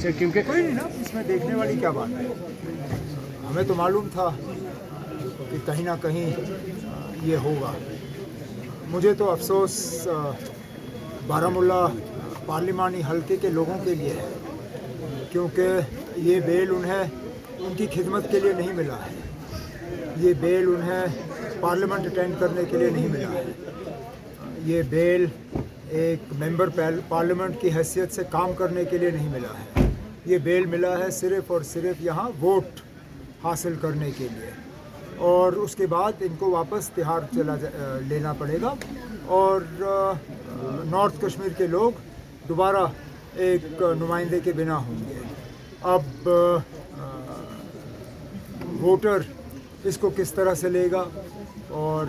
से, क्योंकि कोई नहीं ना, इसमें देखने वाली क्या बात है। हमें तो मालूम था कि कहीं ना कहीं ये होगा। मुझे तो अफसोस बारामूला पार्लिमानी हलके के लोगों के लिए है, क्योंकि ये बेल उन्हें उनकी खिदमत के लिए नहीं मिला है। ये बेल उन्हें पार्लियामेंट अटेंड करने के लिए नहीं मिला है। ये बेल एक मेंबर पार्लियामेंट की हैसियत से काम करने के लिए नहीं मिला है। ये बेल मिला है सिर्फ़ और सिर्फ यहाँ वोट हासिल करने के लिए, और उसके बाद इनको वापस तिहाड़ लेना पड़ेगा और नॉर्थ कश्मीर के लोग दोबारा एक नुमाइंदे के बिना होंगे। अब वोटर इसको किस तरह से लेगा और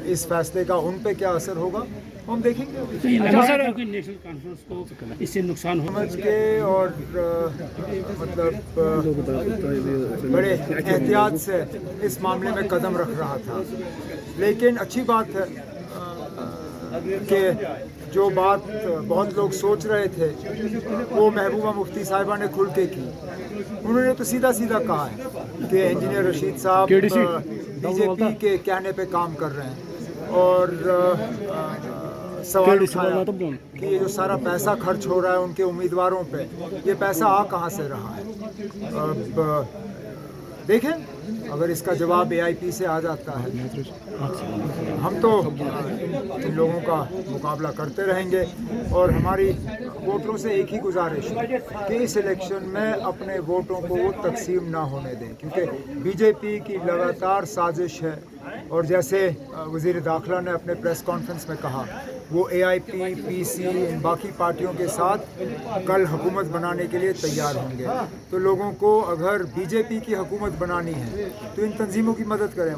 इस फैसले का उन पे क्या असर होगा हम देखेंगे। नेशनल कॉन्फ्रेंस को इससे नुकसान समझ के और मतलब बड़े एहतियात से इस मामले में कदम रख रहा था, लेकिन अच्छी बात है कि जो बात बहुत लोग सोच रहे थे वो महबूबा मुफ्ती साहिबा ने खुल के की। उन्होंने तो सीधा सीधा कहा है कि इंजीनियर रशीद साहब बीजेपी के कहने पे काम कर रहे हैं, और सवाल उठाया कि ये जो सारा पैसा खर्च हो रहा है उनके उम्मीदवारों पे, ये पैसा आ कहाँ से रहा है। अब देखें, अगर इसका जवाब AIP से आ जाता है, हम तो इन लोगों का मुकाबला करते रहेंगे। और हमारी वोटरों से एक ही गुजारिश है कि इस इलेक्शन में अपने वोटों को वो तकसीम ना होने दें, क्योंकि बीजेपी की लगातार साजिश है। और जैसे वज़ीर दाखिला ने अपने प्रेस कॉन्फ्रेंस में कहा, वो AIP, PC, इन बाकी पार्टियों के साथ कल हुकूमत बनाने के लिए तैयार होंगे। तो लोगों को अगर बीजेपी की हुकूमत बनानी है तो इन तंजीमों की मदद करें।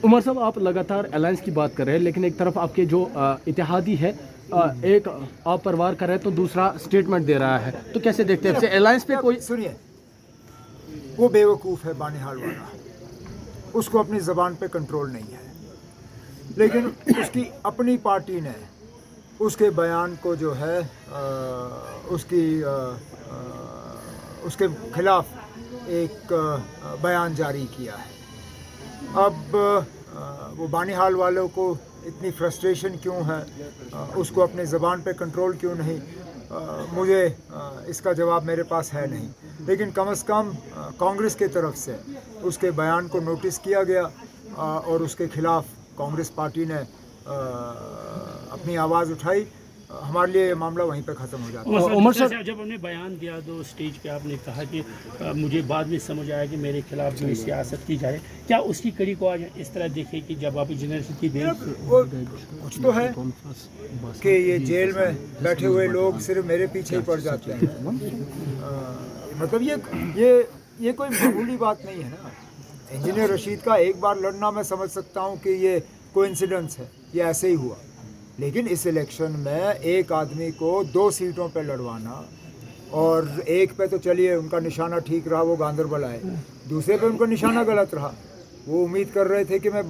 उमर साहब, आप लगातार अलायंस की बात कर रहे हैं, लेकिन एक तरफ आपके जो इत्तेहादी है एक आप परवार कर रहे हैं तो दूसरा स्टेटमेंट दे रहा है, तो कैसे देखते हैं अलायंस पे? कोई सुनिए, वो बेवकूफ़ है बानिहाल वाला, उसको अपनी ज़बान पे कंट्रोल नहीं है, लेकिन उसकी अपनी पार्टी ने उसके बयान को जो है उसके खिलाफ एक बयान जारी किया है। अब वो बानिहाल वालों को इतनी फ्रस्ट्रेशन क्यों है, उसको अपने ज़बान पे कंट्रोल क्यों नहीं, मुझे इसका जवाब मेरे पास है नहीं। लेकिन कम से कम कांग्रेस के तरफ से उसके बयान को नोटिस किया गया और उसके खिलाफ कांग्रेस पार्टी ने अपनी आवाज़ उठाई। हमारे लिए ये मामला वहीं पे ख़त्म हो जाता है। उमर साहब, जब हमने बयान दिया तो स्टेज पे आपने कहा कि मुझे बाद में समझ आया कि मेरे खिलाफ जो सियासत की जाए, क्या उसकी कड़ी को आज इस तरह देखे कि जब आप इंजीनियर की कुछ तो है कि ये जेल में बैठे हुए लोग सिर्फ मेरे पीछे ही पड़ जाते हैं। मतलब ये कोई मामूली बात नहीं है ना। इंजीनियर रशीद का एक बार लड़ना मैं समझ सकता हूँ कि ये कोइंसिडेंस है, ये ऐसे ही हुआ, लेकिन इस इलेक्शन में एक आदमी को 2 सीटों पे लड़वाना, और एक पे तो चलिए उनका निशाना ठीक रहा, वो गांधरबल आए, दूसरे पे उनका निशाना गलत रहा। वो उम्मीद कर रहे थे कि मैं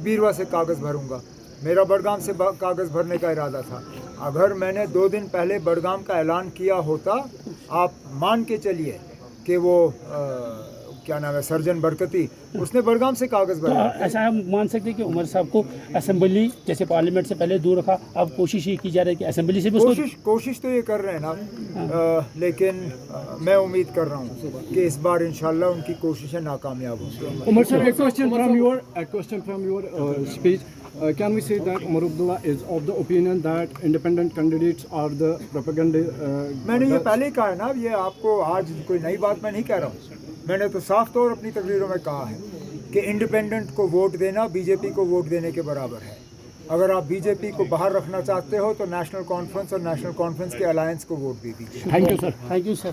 बीरवा से कागज़ भरूंगा, मेरा बड़गाम से कागज़ भरने का इरादा था। अगर मैंने 2 दिन पहले बड़गाम का ऐलान किया होता, आप मान के चलिए कि वो क्या नाम है, सर्जन बरकती, उसने बड़गाम से कागज़ भरा। तो ऐसा हम मान सकते हैं कि उमर साहब को असेंबली जैसे पार्लियामेंट से पहले दूर रखा, अब कोशिश ये की जा रही है कि असेंबली से भी कोशिश तो ये कर रहे हैं ना, लेकिन मैं उम्मीद कर रहा हूँ कि इस बार इंशाल्लाह उनकी कोशिशें नाकामयाब होंगी। उमर साहब, a question from your speech. Can we say that Umar Abdullah is of the opinion that independent candidates are the propaganda? मैंने ये पहले ही कहा है ना, ये आपको आज कोई नई बात मैं नहीं कह रहा हूँ। मैंने तो साफ तौर अपनी तकरीरों में कहा है कि इंडिपेंडेंट को वोट देना बीजेपी को वोट देने के बराबर है। अगर आप बीजेपी को बाहर रखना चाहते हो तो नेशनल कॉन्फ्रेंस और नेशनल कॉन्फ्रेंस के अलायंस को वोट दे दीजिए। Thank you sir.